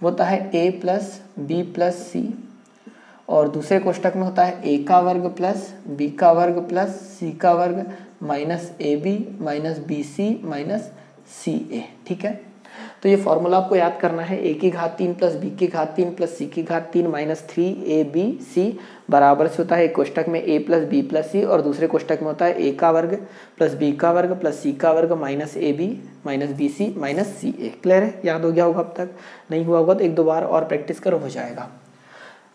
वो होता है a plus b plus c, और दूसरे कोष्टक में होता है a का वर्ग प्लस b का वर्ग प्लस c का वर्ग minus ab minus bc minus ca। ठीक है, तो ये फॉर्मूला आपको याद करना है। a की घात 3 प्लस b की घात 3 प्लस c की घात 3 माइनस 3abc बराबर से होता है एक कोष्टक में a plus b plus c, और दूसरे कोष्टक में होता है a का वर्ग प्लस b का वर्ग प्लस c का वर्ग minus ab minus bc minus ca। Clear है? याद हो गया होगा? अब तक नहीं हुआ होगा तो एक दो बार और प्रैक्टिस करो, हो जाएगा।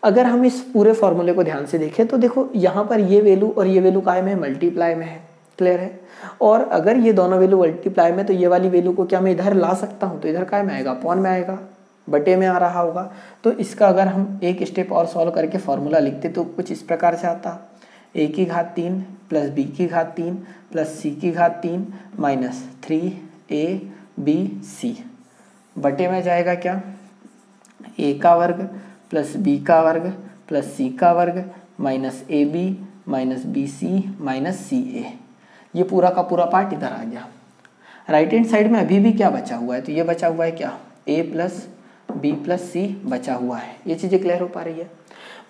अगर हम इस पूरे फॉर्मूले को ध्यान से देखें तो देखो यहाँ पर ये वैल्यू और ये वैल्यू काय में है? मल्टीप्लाई में है। क्लियर है? और अगर ये दोनों वैल्यू मल्टीप्लाई में, तो ये वाली वैल्यू को क्या मैं इधर ला सकता हूँ? तो इधर काय में आएगा? अपॉन में आएगा, बटे में आ रहा होगा। तो इसका अगर हम एक स्टेप और सॉल्व करके फॉर्मूला लिखते तो कुछ इस प्रकार से आता। a की घात 3 प्लस b की घात 3 प्लस c की घात 3 माइनस 3abc बटे में जाएगा क्या? a का वर्ग प्लस b का वर्ग प्लस c का वर्ग minus ab minus bc minus ca। ये पूरा का पूरा पार्ट इधर आ गया। राइट हैंड साइड में अभी भी क्या बचा हुआ है? तो ये बचा हुआ है क्या? a plus b plus c बचा हुआ है। ये चीज़ें क्लियर हो पा रही है?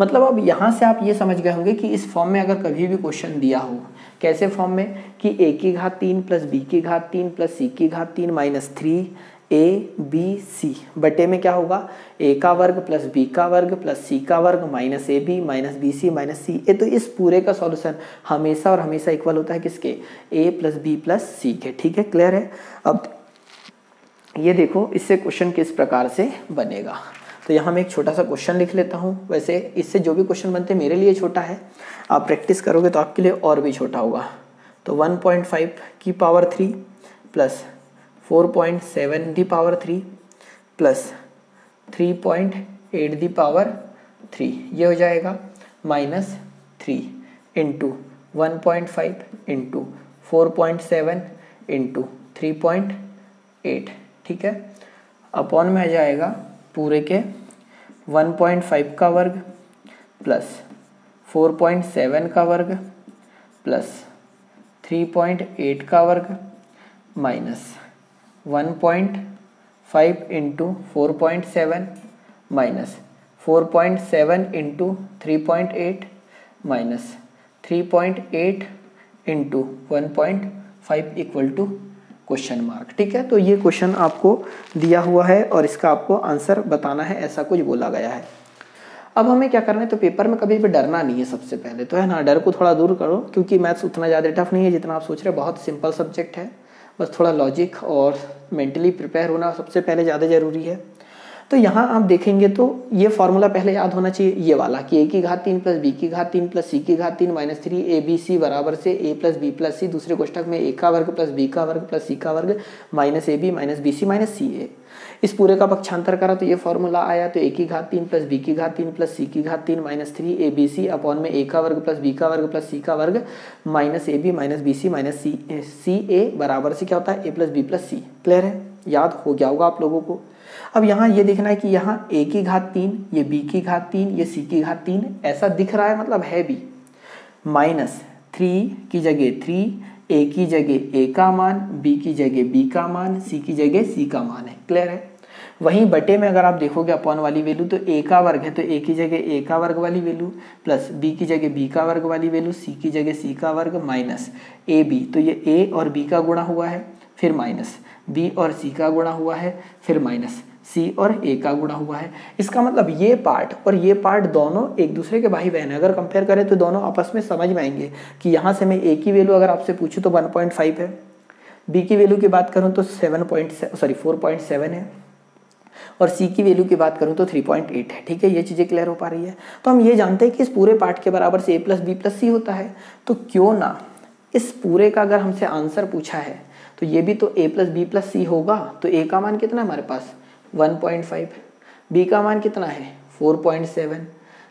मतलब अब यहाँ से आप ये समझ गए होंगे कि इस फॉर्म में अगर कभी भी क्वेश्चन दिया हो, कैसे फॉर्म में कि a की घात 3 प्लस b की घात 3 प्लस c की घात 3 माइनस 3abc बटे में क्या होगा? a का वर्ग प्लस b का वर्ग प्लस c का वर्ग minus ab minus bc minus ca। तो इस पूरे का सॉल्यूशन हमेशा और हमेशा इक्वल होता है किसके? a plus b plus c के। ठीक है, क्लियर है? अब ये देखो इससे क्वेश्चन किस प्रकार से बनेगा। तो यहाँ मैं एक छोटा सा क्वेश्चन लिख लेता हूँ। वैसे इससे जो भी क्वेश्चन बनते हैं मेरे लिए छोटा है, आप प्रैक्टिस करोगे तो आपके लिए और भी छोटा होगा। तो 1.5 की power 3 plus 4.7 the power 3 plus 3.8 the power 3 ये हो जाएगा माइनस 3 इंटू 1.5 इंटू 4.7 इंटू 3.8। ठीक है, अपॉन में आ जाएगा पूरे के 1.5 का वर्ग प्लस 4.7 का वर्ग प्लस 3.8 का वर्ग minus 1.5 into 4.7 minus 4.7 into 3.8 minus 3.8 into 1.5 equal to question mark. ठीक है, तो ये क्वेश्चन आपको दिया हुआ है और इसका आपको आंसर बताना है, ऐसा कुछ बोला गया है। अब हमें क्या करना है, तो पेपर में कभी भी डरना नहीं है सबसे पहले तो, है ना। डर को थोड़ा दूर करो, क्योंकि मैथ्स उतना ज़्यादा टफ नहीं है जितना आप सोच रहे हैं। बहुत सिंपल सब्जेक्ट है, बस थोड़ा लॉजिक और मेंटली प्रिपेयर होना सबसे पहले ज़्यादा ज़रूरी है। तो यहाँ आप देखेंगे तो ये फॉर्मूला पहले याद होना चाहिए, ये वाला कि a की घात 3 प्लस b की घात 3 प्लस c की घात 3 माइनस 3 abc बराबर से a प्लस बी प्लस सी, दूसरे कोष्टक में a का वर्ग प्लस b का वर्ग प्लस c का वर्ग minus ab minus bc minus ca। इस पूरे का पक्षांतर करा तो ये फॉर्मूला आया, तो a की घात 3 प्लस b की घात 3 प्लस c की घात 3 माइनस 3 abc अपॉन में a का वर्ग प्लस b का वर्ग प्लस c का वर्ग minus ab minus bc minus ca बराबर से क्या होता है a plus b plus c। Clear है, याद हो गया होगा आप लोगों को। अब यहाँ ये देखना है कि यहाँ a की घात 3, ये b की घात 3, ये c की घात 3 ऐसा दिख रहा है, मतलब है भी। माइनस 3 की जगह 3, a की जगह a का मान, b की जगह b का मान, c की जगह c का मान है। क्लियर है। वहीं बटे में अगर आप देखोगे अपॉन वाली वैल्यू, तो a का वर्ग है तो a की जगह a का वर्ग वाली वैल्यू प्लस b की जगह b का वर्ग वाली वैल्यू, c की जगह c का वर्ग माइनस ab, तो ये a और b का गुणा हुआ है, फिर माइनस b और c का गुणा हुआ है, फिर माइनस c और a का गुणा हुआ है। इसका मतलब ये पार्ट और ये पार्ट दोनों एक दूसरे के भाई बहन है। अगर कंपेयर करें तो दोनों आपस में समझ में आएंगे कि यहाँ से मैं a की वैल्यू अगर आपसे पूछूं तो 1.5 है, b की वैल्यू की बात करूं तो 4.7 है, और c की वैल्यू की बात करूं तो 3.8 है। ठीक है, ये चीज़ें क्लियर हो पा रही है। तो हम ये जानते हैं कि इस पूरे पार्ट के बराबर से a प्लस बी प्लस सी होता है, तो क्यों ना इस पूरे का अगर हमसे आंसर पूछा है तो ये भी तो a प्लस बी प्लस सी होगा। तो a का मान कितना है हमारे पास 1.5, b का मान कितना है 4.7,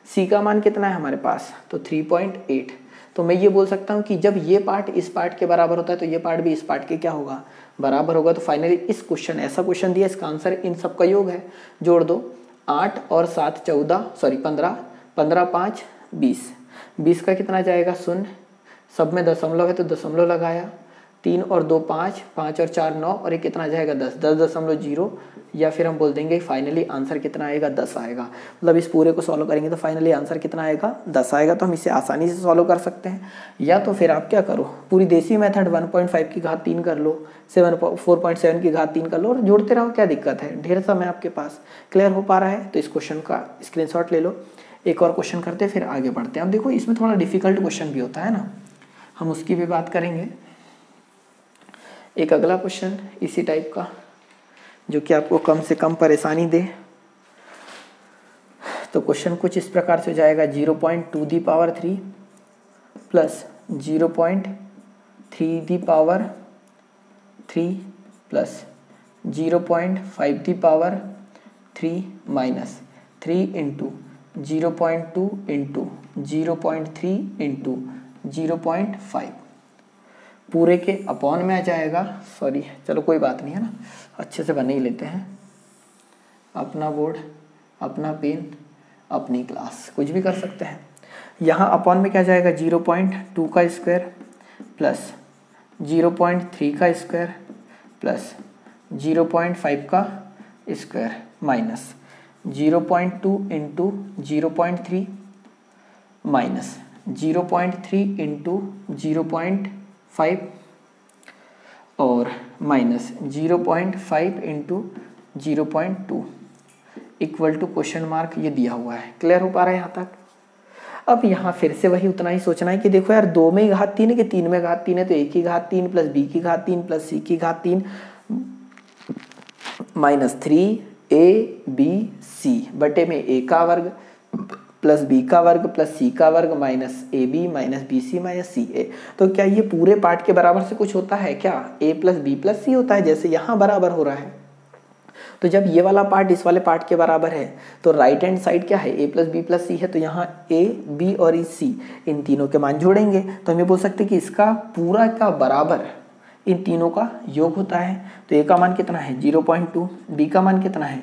c का मान कितना है हमारे पास तो 3.8। तो मैं ये बोल सकता हूँ कि जब ये पार्ट इस पार्ट के बराबर होता है तो ये पार्ट भी इस पार्ट के क्या होगा, बराबर होगा। तो फाइनली इस क्वेश्चन, ऐसा क्वेश्चन दिया, इसका आंसर इन सब का योग है। जोड़ दो, 8 और 7 15, 15 5 20, 20 का कितना जाएगा 0, सब में दशमलव है तो दशमलव लगाया, 3 और 2 5, 5 और 4 9, और ये कितना जाएगा 10, 10.0, या फिर हम बोल देंगे फाइनली आंसर कितना आएगा 10 आएगा। मतलब इस पूरे को सॉल्व करेंगे तो फाइनली आंसर कितना आएगा 10 आएगा। तो हम इसे आसानी से सॉल्व कर सकते हैं। या तो फिर आप क्या करो, पूरी देसी मेथड 1.5 की घात 3 कर लो, 4.7 की घात 3 कर लो और जोड़ते रहो, क्या दिक्कत है, ढेर समय आपके पास। क्लियर हो पा रहा है तो इस क्वेश्चन का स्क्रीनशॉट ले लो। एक और क्वेश्चन करते हैं फिर आगे बढ़ते हैं। अब देखो इसमें थोड़ा डिफिकल्ट क्वेश्चन भी होता है ना, हम उसकी भी बात करेंगे। एक अगला क्वेश्चन इसी टाइप का जो कि आपको कम से कम परेशानी दे। तो क्वेश्चन कुछ इस प्रकार से जाएगा, 0.2 the power 3 plus 0.3 the power 3 plus 0.5 the power 3 minus 3 into 0.2 into 0.3 into 0.5 पूरे के अपॉन में आ जाएगा। सॉरी, चलो कोई बात नहीं है ना, अच्छे से बन ही लेते हैं। अपना बोर्ड, अपना पेन, अपनी क्लास, कुछ भी कर सकते हैं। यहाँ अपॉन में क्या जाएगा 0.2 का स्क्वायर प्लस 0.3 का स्क्वायर प्लस 0.5 का square minus 0.2 into 0.3 minus 0.3 into 0.5 और minus 0.5 into 0.2 equal to question mark, ये दिया हुआ है। क्लियर हो पा रहा है यहाँ तक। अब यहाँ फिर से वही उतना ही सोचना है कि देखो यार 2 में घात 3 है कि 3 में घात 3 है, तो a की घात 3 प्लस b की घात 3 प्लस c की घात 3 माइनस 3abc बटे में a का वर्ग प्लस b का वर्ग प्लस c का वर्ग minus ab minus bc minus ca। तो क्या ये पूरे पार्ट के बराबर से कुछ होता है क्या, a plus b plus c होता है, जैसे यहाँ बराबर हो रहा है। तो जब ये वाला पार्ट इस वाले पार्ट के बराबर है तो राइट हैंड साइड क्या है, a प्लस बी प्लस सी है, तो यहाँ a b और c इन तीनों के मान जोड़ेंगे तो हम ये बोल सकते हैं कि इसका पूरा का बराबर इन तीनों का योग होता है। तो a का मान कितना है 0.2, b का मान कितना है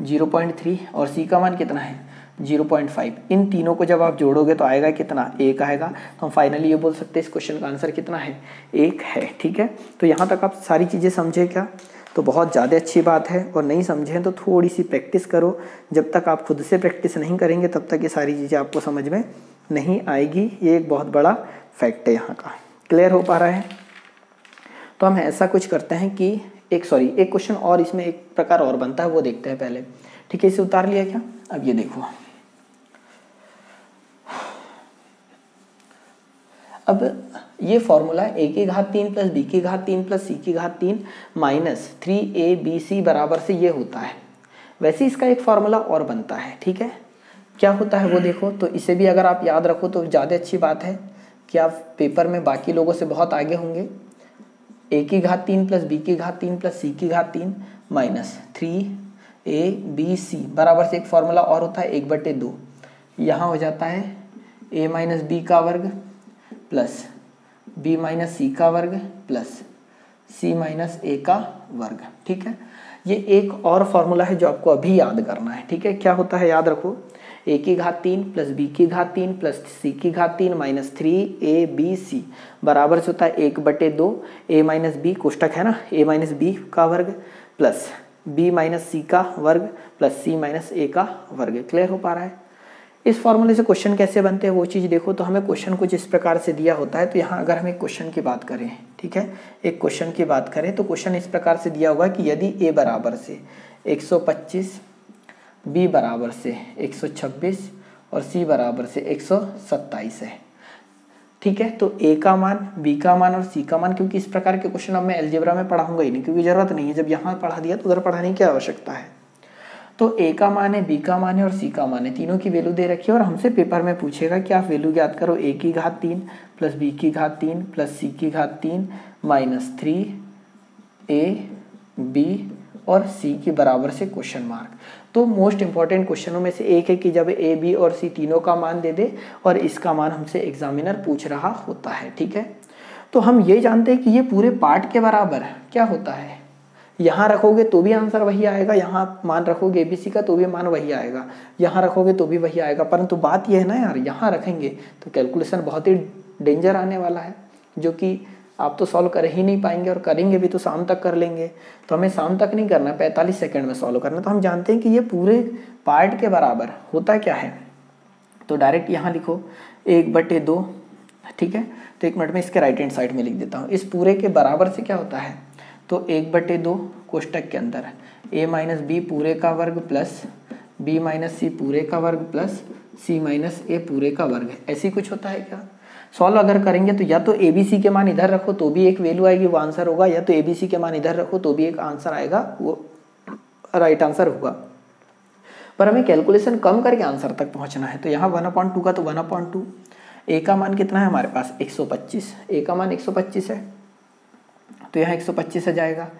0.3 और c का मान कितना है 0.5। इन तीनों को जब आप जोड़ोगे तो आएगा कितना, 1 आएगा। तो हम फाइनली ये बोल सकते हैं इस क्वेश्चन का आंसर कितना है, 1 है। ठीक है, तो यहाँ तक आप सारी चीज़ें समझे क्या, तो बहुत ज़्यादा अच्छी बात है। और नहीं समझे तो थोड़ी सी प्रैक्टिस करो, जब तक आप खुद से प्रैक्टिस नहीं करेंगे तब तक ये सारी चीज़ें आपको समझ में नहीं आएगी। ये एक बहुत बड़ा फैक्ट है यहाँ का। क्लियर हो पा रहा है? तो हम ऐसा कुछ करते हैं कि एक क्वेश्चन और इसमें एक प्रकार और बनता है, वो देखते हैं पहले। ठीक है, इसे उतार लिया क्या? अब ये देखो, अब ये फॉर्मूला a की घात 3 प्लस b की घात 3 प्लस c की घात 3 माइनस 3abc बराबर से ये होता है। वैसे इसका एक फॉर्मूला और बनता है। ठीक है, क्या होता है वो देखो। तो इसे भी अगर आप याद रखो तो ज़्यादा अच्छी बात है कि आप पेपर में बाकी लोगों से बहुत आगे होंगे। a की घात 3 प्लस b की घात 3 प्लस c की घात 3 माइनस 3abc बराबर से एक फॉर्मूला और होता है 1/2। यहाँ हो जाता है a माइनस बी का वर्ग प्लस b माइनस सी का वर्ग प्लस c माइनस a का वर्ग। ठीक है, ये एक और फॉर्मूला है जो आपको अभी याद करना है। ठीक है, क्या होता है याद रखो, a की घात 3 प्लस b की घात 3 प्लस c की घात 3 माइनस 3abc बराबर से होता है 1/2 a माइनस बी, कोष्टक है ना, a माइनस बी का वर्ग प्लस b माइनस सी का वर्ग प्लस c माइनस a का वर्ग। क्लियर हो पा रहा है? इस फॉर्मूले से क्वेश्चन कैसे बनते हैं वो चीज़ देखो। तो हमें क्वेश्चन कुछ इस प्रकार से दिया होता है। तो यहाँ अगर हम एक क्वेश्चन की बात करें, ठीक है, एक क्वेश्चन की बात करें तो क्वेश्चन इस प्रकार से दिया होगा कि यदि a बराबर से 125, b बराबर से 126 और c बराबर से 127 है। ठीक है, तो a का मान, b का मान और c का मान, क्योंकि इस प्रकार के क्वेश्चन अब मैं अलजेब्रा में पढ़ाऊंगा ही नहीं, क्योंकि जरूरत नहीं है। जब यहाँ पढ़ा दिया तो उधर पढ़ाने की आवश्यकता है। तो a का मान है, b का मान है और c का मान है, तीनों की वैल्यू दे रखी है। और हमसे पेपर में पूछेगा कि आप वैल्यू ज्ञात करो, a की घात 3 प्लस b की घात 3 प्लस c की घात 3 माइनस 3ab और c के बराबर से क्वेश्चन मार्क। तो मोस्ट इंपॉर्टेंट क्वेश्चनों में से एक है कि जब a, b और c तीनों का मान दे दे और इसका मान हमसे एग्जामिनर पूछ रहा होता है। ठीक है, तो हम ये जानते हैं कि ये पूरे पार्ट के बराबर क्या होता है। यहाँ रखोगे तो भी आंसर वही आएगा, यहाँ मान रखोगे ABC का तो भी मान वही आएगा, यहाँ रखोगे तो भी वही आएगा। परंतु बात यह है ना यार, यहाँ रखेंगे तो कैलकुलेशन बहुत ही डेंजर आने वाला है, जो कि आप तो सॉल्व कर ही नहीं पाएंगे, और करेंगे भी तो शाम तक कर लेंगे। तो हमें शाम तक नहीं करना, 45 सेकंड में सॉल्व करना। तो हम जानते हैं कि ये पूरे पार्ट के बराबर होता क्या है। तो डायरेक्ट यहाँ लिखो 1/2। ठीक है, तो 1 मिनट में इसके राइट हैंड साइड में लिख देता हूँ। इस पूरे के बराबर से क्या होता है, तो 1/2 कोष्टक के अंदर a माइनस बी पूरे का वर्ग प्लस b माइनस सी पूरे का वर्ग प्लस c माइनस a पूरे का वर्ग। ऐसी कुछ होता है क्या? सॉल्व अगर करेंगे तो या तो ABC के मान इधर रखो तो भी एक वैल्यू आएगी, वो आंसर होगा, या तो ABC के मान इधर रखो तो भी एक आंसर आएगा, वो राइट आंसर होगा। पर हमें कैलकुलेशन कम करके आंसर तक पहुंचना है। तो यहाँ 1/2 का तो 1/2, a का मान कितना है हमारे पास 125, a का मान 125 है तो यहाँ 125 आ जाएगा।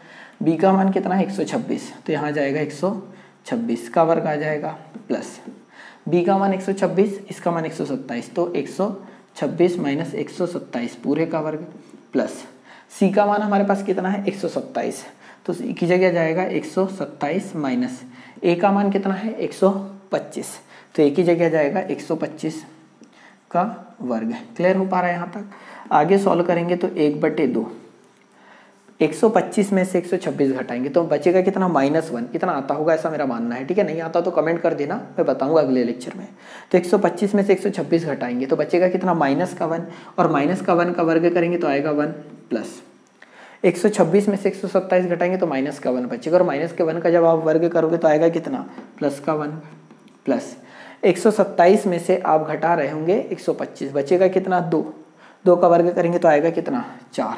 b का मान कितना है 126, तो यहाँ जाएगा 126 का वर्ग आ जाएगा, प्लस b का मान 126, इसका मान 127, तो 126 माइनस 127 पूरे का वर्ग, प्लस c का मान हमारे पास कितना है 127, तो c की जगह जाएगा 127 माइनस a का मान कितना है 125, तो a की जगह जाएगा 125 का वर्ग। क्लियर हो पा रहा है यहाँ तक? आगे सॉल्व करेंगे तो 1/2, 125 में से 126 घटाएंगे तो बचेगा कितना, -1। इतना आता होगा ऐसा मेरा मानना है। ठीक है, नहीं आता तो कमेंट कर देना, मैं बताऊंगा अगले लेक्चर में। तो 125 में से 126 घटाएंगे तो बचेगा कितना, -1, और -1 का वर्ग करेंगे तो आएगा 1, प्लस 126 में से 127 घटाएंगे तो -1 बचेगा, और -1 का जब आप वर्ग करोगे तो आएगा कितना, +1, प्लस 127 में से आप घटा रहे होंगे 125, बचेगा कितना, 2 का वर्ग करेंगे तो आएगा कितना, 4।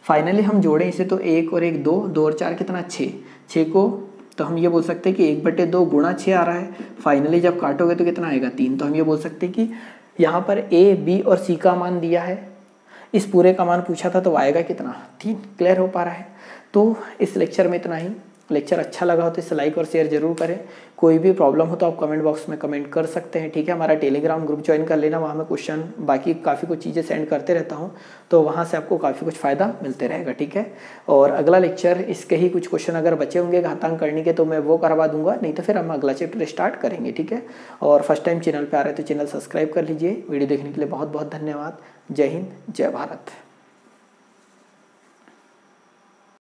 फाइनली हम जोड़ें इसे तो 1 और 1 2, 2 और 4 कितना, 6 को तो हम ये बोल सकते हैं कि 1/2 गुणा 6 आ रहा है। फाइनली जब काटोगे तो कितना आएगा, 3। तो हम ये बोल सकते हैं कि यहाँ पर a, b और c का मान दिया है, इस पूरे का मान पूछा था तो आएगा कितना, 3। क्लियर हो पा रहा है? तो इस लेक्चर में इतना ही। लेक्चर अच्छा लगा हो तो इसे लाइक और शेयर जरूर करें। कोई भी प्रॉब्लम हो तो आप कमेंट बॉक्स में कमेंट कर सकते हैं, ठीक है। हमारा टेलीग्राम ग्रुप ज्वाइन कर लेना, वहाँ मैं क्वेश्चन बाकी काफ़ी कुछ चीज़ें सेंड करते रहता हूँ, तो वहाँ से आपको काफ़ी कुछ फ़ायदा मिलते रहेगा, ठीक है। और अगला लेक्चर इसके ही कुछ क्वेश्चन अगर बचे होंगे घातांक करने के तो मैं वो करवा दूंगा, नहीं तो फिर हम अगला चैप्टर स्टार्ट करेंगे, ठीक है। और फर्स्ट टाइम चैनल पर आ रहे हैं तो चैनल सब्सक्राइब कर लीजिए। वीडियो देखने के लिए बहुत बहुत धन्यवाद। जय हिंद, जय भारत।